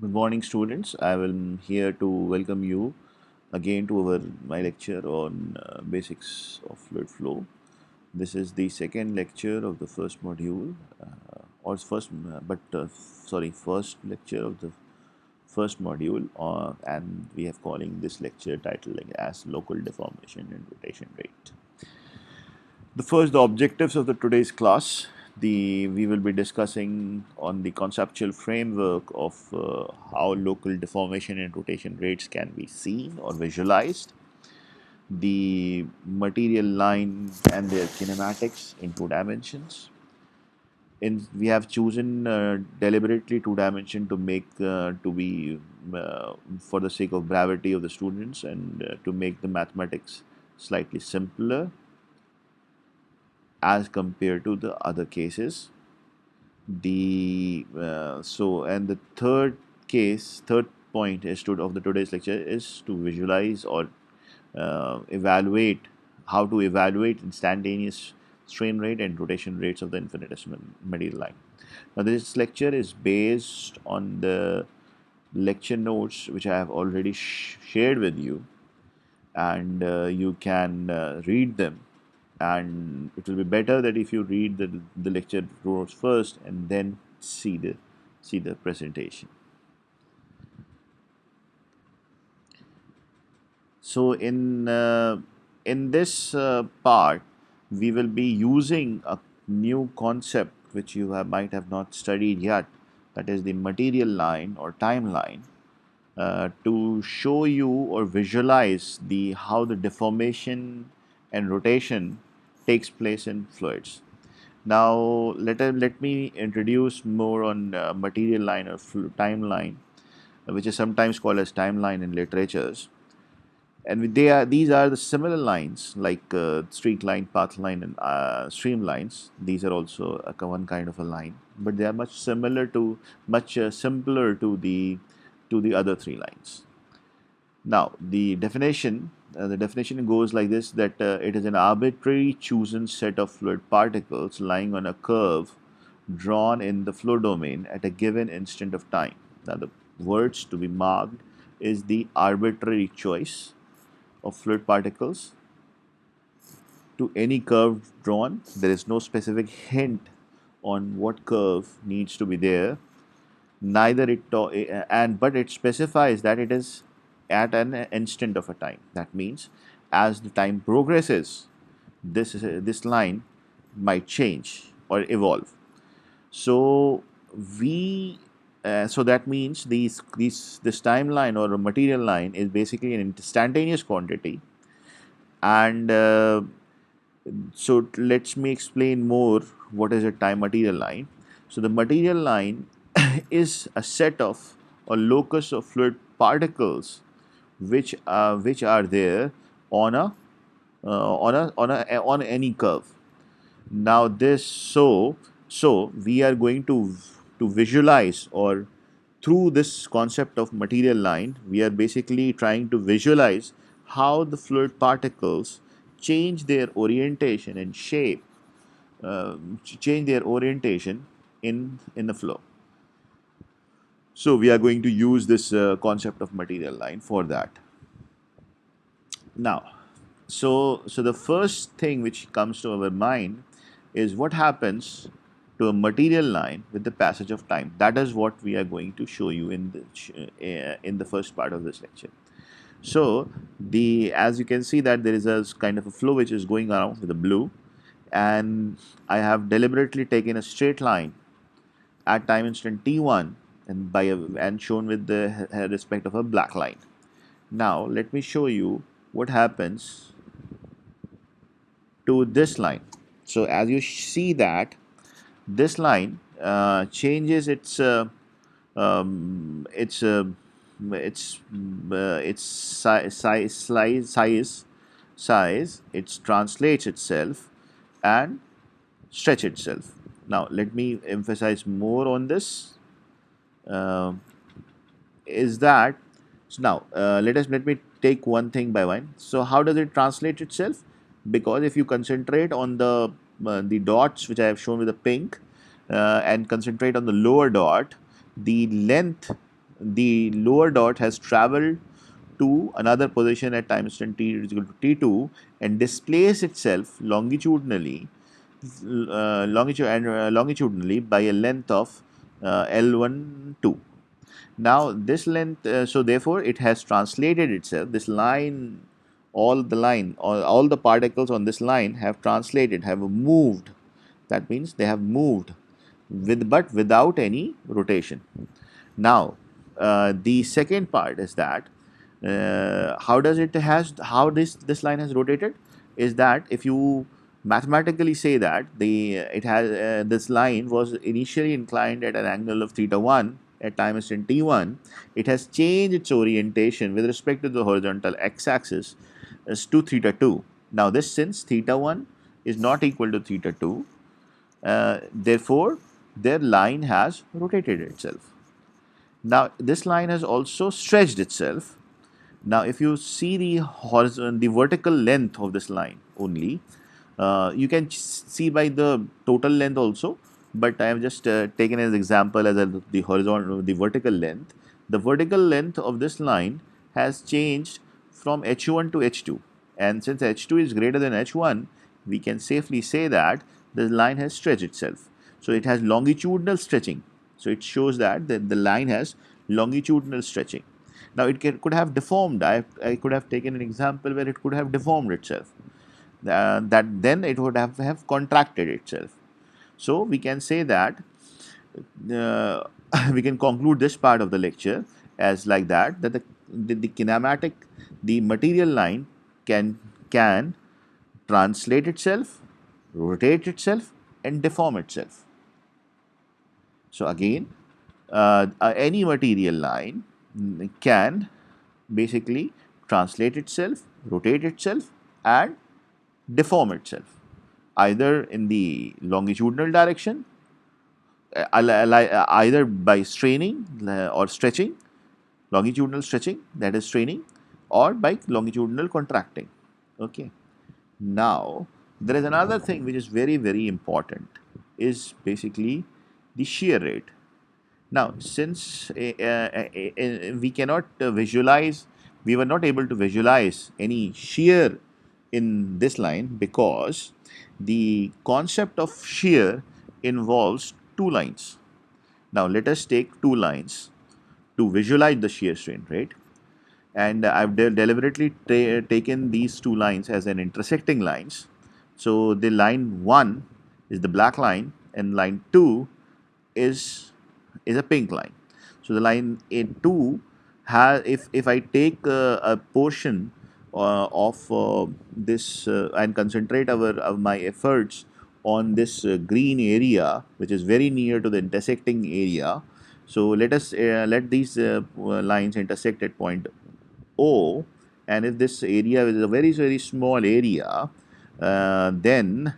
Good morning, students. I am here to welcome you again to my lecture on basics of fluid flow. This is the second lecture of the first module, or first lecture of the first module, and we have calling this lecture title as local deformation and rotation rate. The objectives of the today's class. We will be discussing on the conceptual framework of how local deformation and rotation rates can be seen or visualized, the material line and their kinematics in two dimensions. We have chosen deliberately two dimension to make to be for the sake of brevity of the students and to make the mathematics slightly simpler as compared to the other cases. And the third point is of the today's lecture is to visualize or evaluate how to evaluate instantaneous strain rate and rotation rates of the infinitesimal material line. Now, this lecture is based on the lecture notes which I have already shared with you, and you can read them, and it will be better that if you read the lecture notes first and then see the presentation. So in this part we will be using a new concept which might have not studied yet, that is the material line or timeline, to show you or visualize how the deformation and rotation takes place in fluids. Now let me introduce more on material line or timeline, which is sometimes called as timeline in literatures. And these are the similar lines like street line, path line, and streamlines. These are also one kind of a line, but they are much simpler to the other three lines. Now, the definition goes like this: that it is an arbitrary chosen set of fluid particles lying on a curve drawn in the flow domain at a given instant of time. Now, the words to be marked is the arbitrary choice of fluid particles to any curve drawn. There is no specific hint on what curve needs to be there. Neither but it specifies that it is at an instant of a time. That means as the time progresses, this line might change or evolve. So we so that means this timeline or a material line is basically an instantaneous quantity, and so let me explain more what is a time material line. So the material line is a set of or locus of fluid particles which are there on on any curve. Now so we are going to visualize, or through this concept of material line we are basically trying to visualize how the fluid particles change their orientation and shape, change their orientation in the flow. So we are going to use this concept of material line for that. Now, so the first thing which comes to our mind is what happens to a material line with the passage of time. That is what we are going to show you in the first part of this lecture. So as you can see that there is a kind of a flow which is going around with the blue, and I have deliberately taken a straight line at time instant t1 and shown with the respect of a black line. Now let me show you what happens to this line. So as you see that this line changes its size, it translates itself and stretch itself. Now let me emphasize more on this. Is that so now let me take one thing by one. So how does it translate itself? Because if you concentrate on the dots which I have shown with the pink, and concentrate on the lower dot, the length the lower dot has traveled to another position at time instant t is equal to t2 and displace itself longitudinally longitudinally by a length of L12. Now this length, so therefore it has translated itself, this line, all the particles on this line have translated, have moved. That means they have moved but without any rotation. Now, the second part is that how this line has rotated is that if you mathematically say that this line was initially inclined at an angle of theta 1 at time instant t1, it has changed its orientation with respect to the horizontal x-axis as to theta 2. Now this, since theta 1 is not equal to theta 2, therefore their line has rotated itself. Now this line has also stretched itself. Now if you see the vertical length of this line only, you can see by the total length also, but I have just taken as example as the horizontal, the vertical length. The vertical length of this line has changed from h1 to h2, and since h2 is greater than h1, we can safely say that the line has stretched itself. So it has longitudinal stretching. So it shows that the line has longitudinal stretching. Now it could have deformed. I could have taken an example where it could have deformed itself. That then it would have contracted itself. So we can say that uh, we can conclude this part of the lecture as like that the kinematic, the material line can translate itself, rotate itself, and deform itself. So again, any material line can basically translate itself, rotate itself, and deform itself, either in the longitudinal direction, either by straining or stretching, longitudinal stretching, that is straining, or by longitudinal contracting. Okay. Now there is another thing which is very, very important, is basically the shear rate. Now, since we cannot visualize, we were not able to visualize any shear in this line because the concept of shear involves two lines. Now, let us take two lines to visualize the shear strain rate, and I've deliberately taken these two lines as an intersecting lines. So, the line 1 is the black line and line 2 is a pink line. So the line A2 has, if I take a portion of this and concentrate my efforts on this green area, which is very near to the intersecting area. So let these lines intersect at point O, and if this area is a very, very small area, then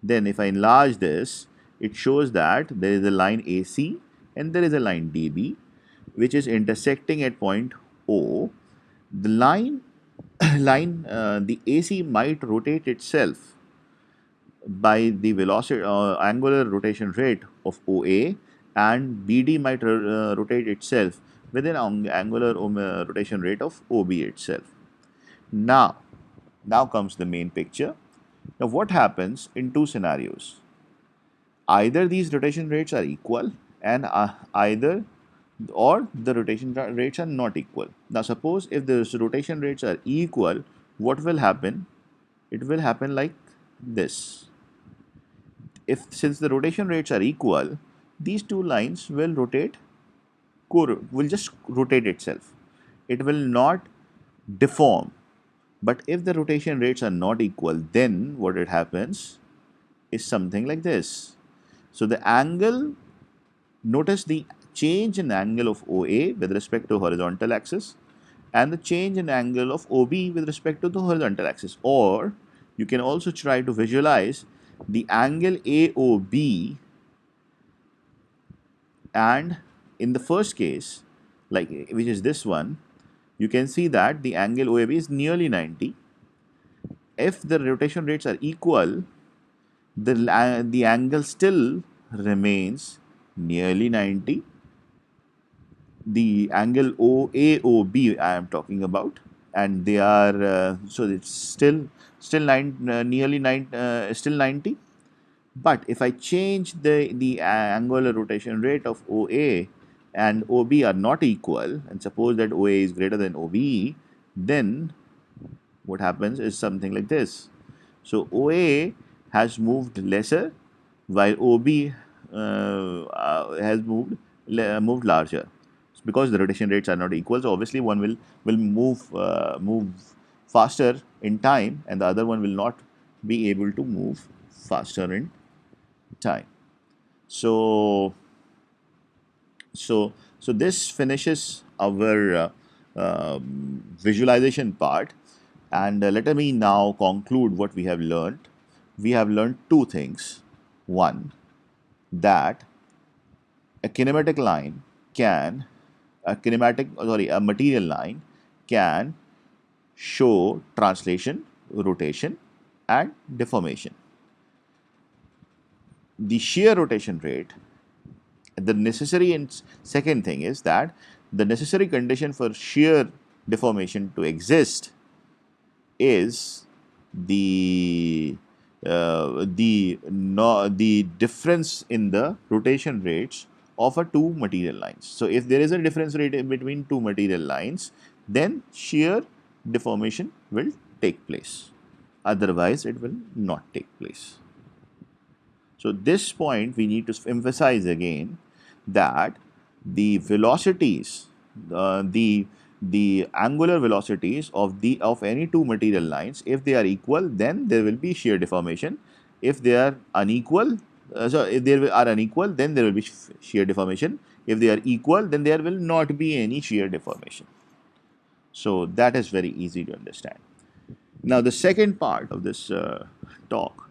if I enlarge this, it shows that there is a line AC and there is a line DB which is intersecting at point O. The the AC might rotate itself by the velocity angular rotation rate of OA, and BD might rotate itself with an angular rotation rate of OB itself. Now, now comes the main picture. Now what happens in two scenarios? Either these rotation rates are equal and either or the rotation rates are not equal. Now suppose if the rotation rates are equal, what will happen? It will happen like this. If since the rotation rates are equal, these two lines will will just rotate itself. It will not deform. But if the rotation rates are not equal, then what it happens is something like this. So the angle, notice the change in angle of OA with respect to horizontal axis and the change in angle of OB with respect to the horizontal axis. Or you can also try to visualize the angle AOB, and in the first case, like which is this one, you can see that the angle OAB is nearly 90. If the rotation rates are equal, the angle still remains nearly 90. the angle OAOB I am talking about, and they are so it's still nearly still 90. But if I change the angular rotation rate of OA and OB are not equal, and suppose that OA is greater than OB, then what happens is something like this. So OA has moved lesser, while OB has moved larger. Because the rotation rates are not equal, so obviously one will move faster in time, and the other one will not be able to move faster in time. So so this finishes our visualization part, and let me now conclude what we have learned. We have learned two things. One, that a kinematic line can a material line can show translation, rotation, and deformation. The shear rotation rate, the necessary and second thing is that the necessary condition for shear deformation to exist is the difference in the rotation rates of a two material lines. So if there is a difference rate in between two material lines, then shear deformation will take place. Otherwise, it will not take place. So this point we need to emphasize again, that the velocities, the angular velocities of any two material lines, if they are equal, then there will be shear deformation. If they are unequal, if they are unequal, then there will be shear deformation. If they are equal, then there will not be any shear deformation. So that is very easy to understand. Now the second part of this talk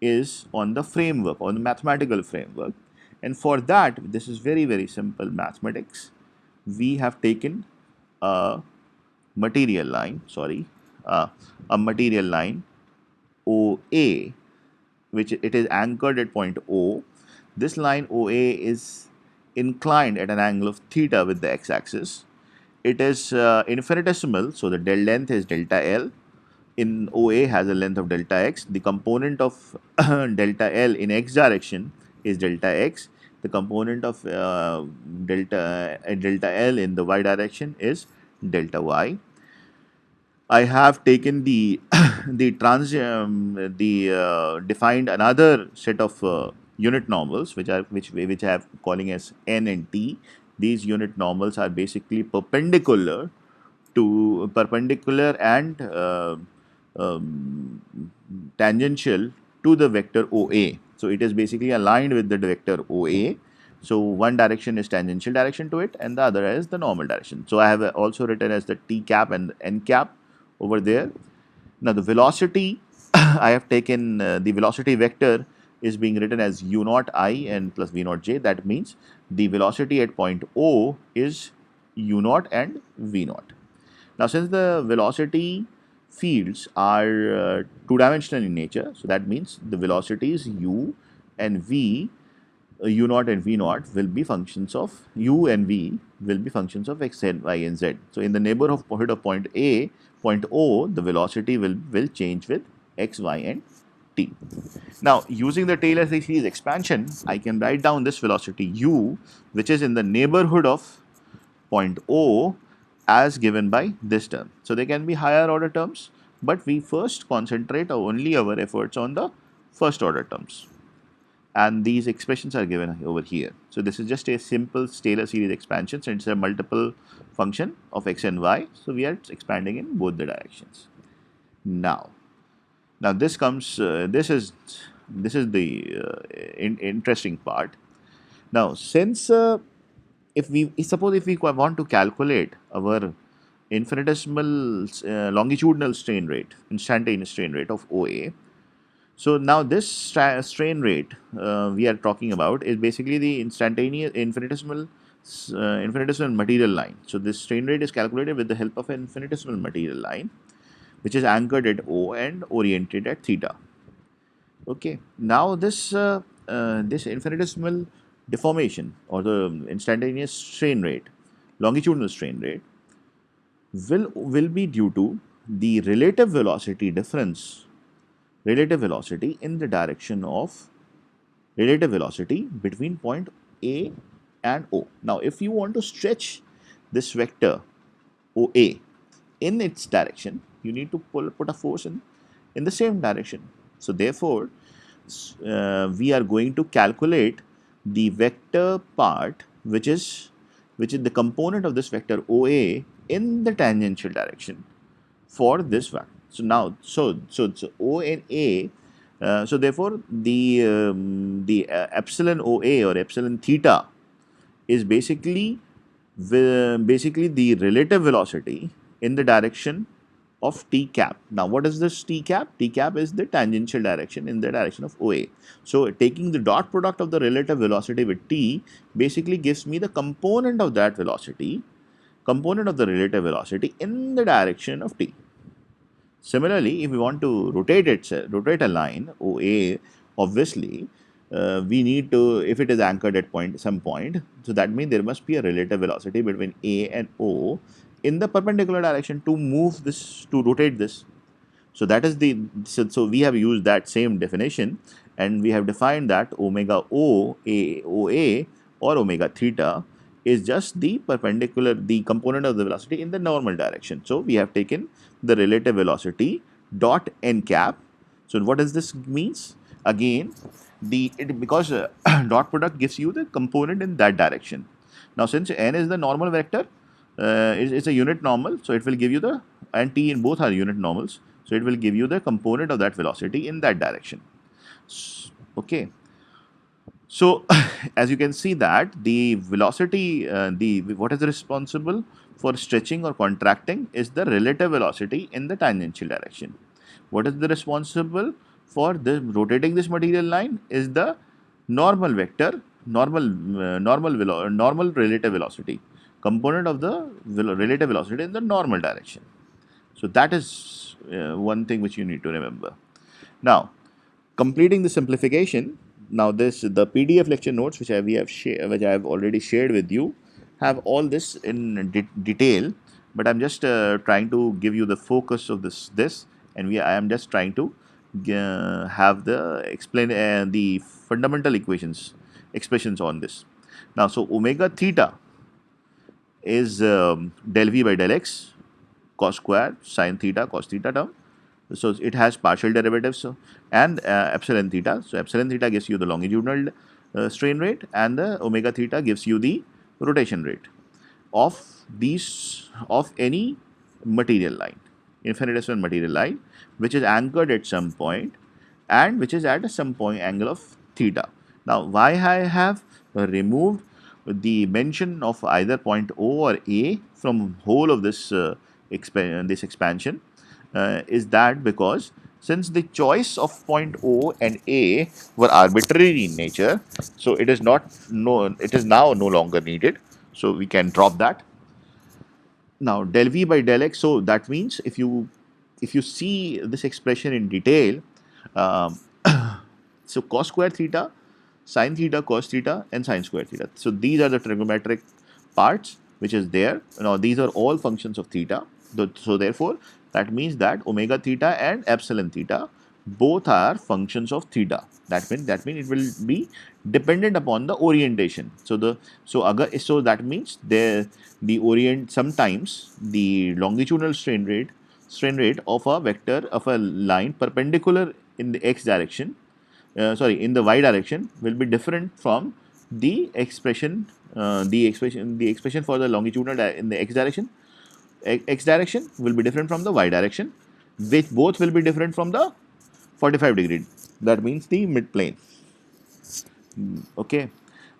is on the framework, on the mathematical framework. And for that, this is very simple mathematics. We have taken a material line, a material line OA, which it is anchored at point O. This line OA is inclined at an angle of theta with the x-axis. It is infinitesimal, so the del length is delta L. In OA has a length of delta x. The component of delta L in x direction is delta x. The component of delta L in the y direction is delta y. I have taken the defined another set of unit normals, which I have calling as n and t. These unit normals are basically perpendicular and um, tangential to the vector OA. So it is basically aligned with the vector OA. So one direction is tangential direction to it, and the other is the normal direction. So I have also written as the t cap and the n cap over there. Now the velocity, I have taken the velocity vector is being written as u naught I and plus v naught j. That means the velocity at point O is u naught and v naught. Now since the velocity fields are two-dimensional in nature, so that means the velocities u and v, u naught and v naught will be functions of u and v will be functions of x, y, and z. So in the neighborhood of point A, point O, the velocity will change with x, y, and t. Now using the Taylor series expansion, I can write down this velocity u, which is in the neighborhood of point O, as given by this term. So there can be higher order terms, but we first concentrate only our efforts on the first order terms. And these expressions are given over here. So this is just a simple Taylor series expansion, so it's a multiple function of x and y. So we are expanding in both the directions. Now this comes. This is the interesting part. Now since if we want to calculate our infinitesimal longitudinal strain rate, instantaneous strain rate of OA. So now this strain rate we are talking about is basically the instantaneous infinitesimal material line. So this strain rate is calculated with the help of an infinitesimal material line, which is anchored at O and oriented at theta. Okay. Now this infinitesimal deformation or the instantaneous strain rate longitudinal strain rate will be due to the relative velocity difference, relative velocity in the direction of relative velocity between point A and O. Now, if you want to stretch this vector OA in its direction, you need to put a force in the same direction. So, therefore, we are going to calculate the vector part which is the component of this vector OA in the tangential direction for this one. So now, so O and A. So therefore, the epsilon OA or epsilon theta is basically the relative velocity in the direction of t cap. Now, what is this t cap? T cap is the tangential direction in the direction of OA. So, taking the dot product of the relative velocity with t basically gives me the component of that velocity, component of the relative velocity in the direction of t. Similarly, if we want to rotate a line OA, obviously we need to, if it is anchored at some point, so that means there must be a relative velocity between A and O in the perpendicular direction to move this, to rotate this. So that is so we have used that same definition, and we have defined that omega OA or omega theta is just the perpendicular, the component of the velocity in the normal direction. So we have taken the relative velocity dot n cap. So what does this means? Again, because dot product gives you the component in that direction. Now, since n is the normal vector, it's a unit normal, so it will give you the, and t in both are unit normals, so it will give you the component of that velocity in that direction. Okay. So, as you can see that the velocity, what is responsible for stretching or contracting is the relative velocity in the tangential direction. What is the responsible for rotating this material line is the normal vector, normal relative velocity, component of the relative velocity in the normal direction. So that is one thing which you need to remember. Now, completing the simplification. Now, the PDF lecture notes which which I have already shared with you have all this in detail, but I'm just trying to give you the focus of this, and I am just trying to have the explain the fundamental expressions on this. Now, so omega theta is del v by del x cos square sin theta cos theta term. So it has partial derivatives and epsilon theta. So epsilon theta gives you the longitudinal strain rate, and the omega theta gives you the rotation rate of any material line, infinitesimal material line, which is anchored at some point and which is at some point angle of theta. Now, why I have removed the mention of either point O or A from whole of this this expansion is that because since the choice of point O and A were arbitrary in nature, so it is now no longer needed. So we can drop that. Now del V by del X. So that means if you see this expression in detail, um, so cos square theta, sin theta, cos theta, and sin square theta. So these are the trigonometric parts which is there. Now these are all functions of theta. So therefore, that means that omega theta and epsilon theta both are functions of theta. That means it will be dependent upon the orientation. So that means sometimes the longitudinal strain rate of a vector of a line perpendicular in the x direction, in the y direction, will be different from the expression for the longitudinal in the x direction will be different from the y direction, which both will be different from the 45-degree. That means the mid plane. Okay.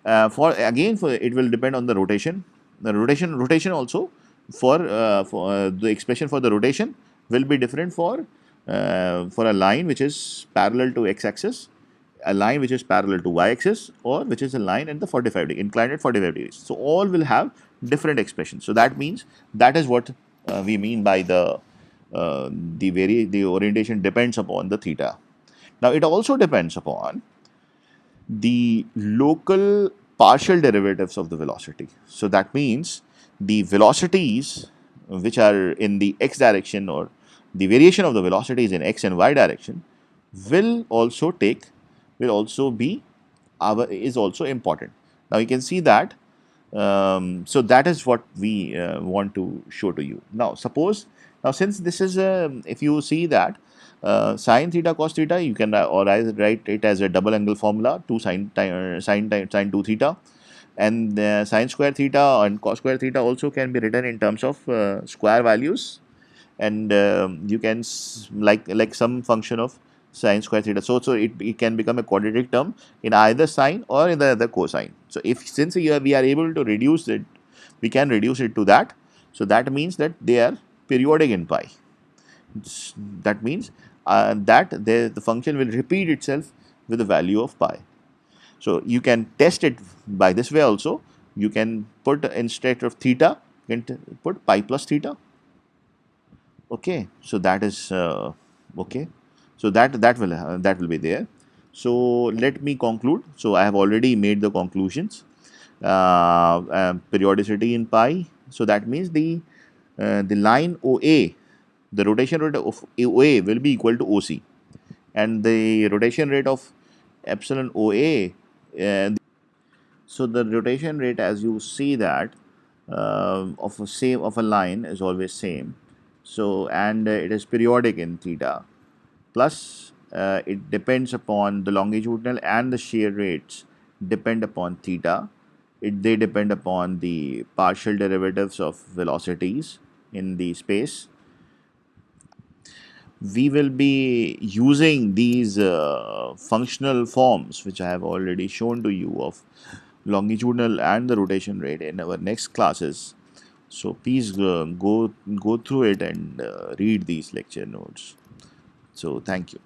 For it will depend on the rotation. The rotation also for the expression for the rotation will be different for a line which is parallel to x-axis, a line which is parallel to y-axis, or which is a line at the 45 degree, inclined at 45 degrees. So all will have different expressions. So that means that is what we mean by the orientation depends upon the theta. Now it also depends upon the local partial derivatives of the velocity. So that means the velocities which are in the x direction, or the variation of the velocities in x and y direction, will also take will also be is also important. Now you can see that. So that is what we want to show to you. Now suppose, now since this is if you see that sine theta cos theta, you can or I write it as a double angle formula, 2 sine 2 theta, and sine square theta and cos square theta also can be written in terms of square values, and you can like some function of sine square theta. So it can become a quadratic term in either sine or in the other cosine. So if since we are able to reduce it, we can reduce it to that. So that means that they are periodic in pi. That means that the function will repeat itself with the value of pi. So you can test it by this way also. You can put instead of theta, you can put pi plus theta. Okay, so that is okay. So that will be there. So let me conclude. So I have already made the conclusions. Periodicity in pi. So that means the line OA, the rotation rate of OA will be equal to OC, and the rotation rate of epsilon OA. So the rotation rate, as you see that of a line is always same. So and it is periodic in theta. Plus it depends upon the longitudinal and the shear rates depend upon theta. They depend upon the partial derivatives of velocities in the space. We will be using these functional forms which I have already shown to you of longitudinal and the rotation rate in our next classes. So please go through it and read these lecture notes. So thank you.